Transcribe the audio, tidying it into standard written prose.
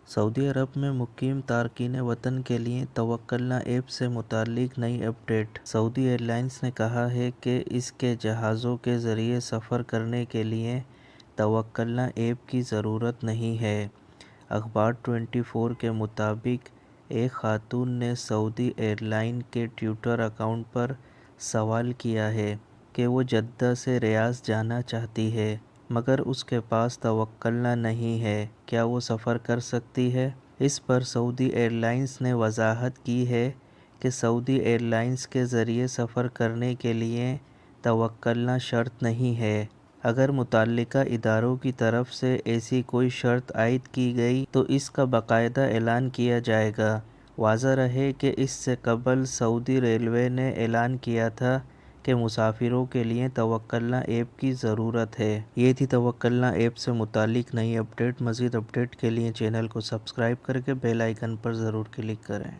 سعودی عرب میں مقیم تارکین وطن کے لیے توکلنا ایپ سے متعلق نئی اپڈیٹ۔ سعودی ایئر لائنز نے کہا ہے کہ اس کے جہازوں کے ذریعے سفر کرنے کے لیے توکلنا ایپ کی ضرورت نہیں ہے۔ اخبار 24 کے مطابق ایک خاتون نے سعودی ایئر لائن کے ٹوئٹر اکاؤنٹ پر سوال کیا ہے کہ وہ جدہ سے ریاض جانا چاہتی ہے مگر اس کے پاس توکلنا نہیں ہے، کیا وہ سفر کر سکتی ہے؟ اس پر سعودی ایئر لائنز نے وضاحت کی ہے کہ سعودی ایئر لائنز کے ذریعے سفر کرنے کے لیے توکلنا شرط نہیں ہے۔ اگر متعلقہ اداروں کی طرف سے ایسی کوئی شرط عائد کی گئی تو اس کا باقاعدہ اعلان کیا جائے گا۔ واضح رہے کہ اس سے قبل سعودی ریلوے نے اعلان کیا تھا کہ مسافروں کے لیے توکلنا ایپ کی ضرورت ہے۔ یہ تھی توکلنا ایپ سے متعلق نئی اپڈیٹ۔ مزید اپڈیٹ کے لیے چینل کو سبسکرائب کرکے بیل آئیکن پر ضرور کلک کریں۔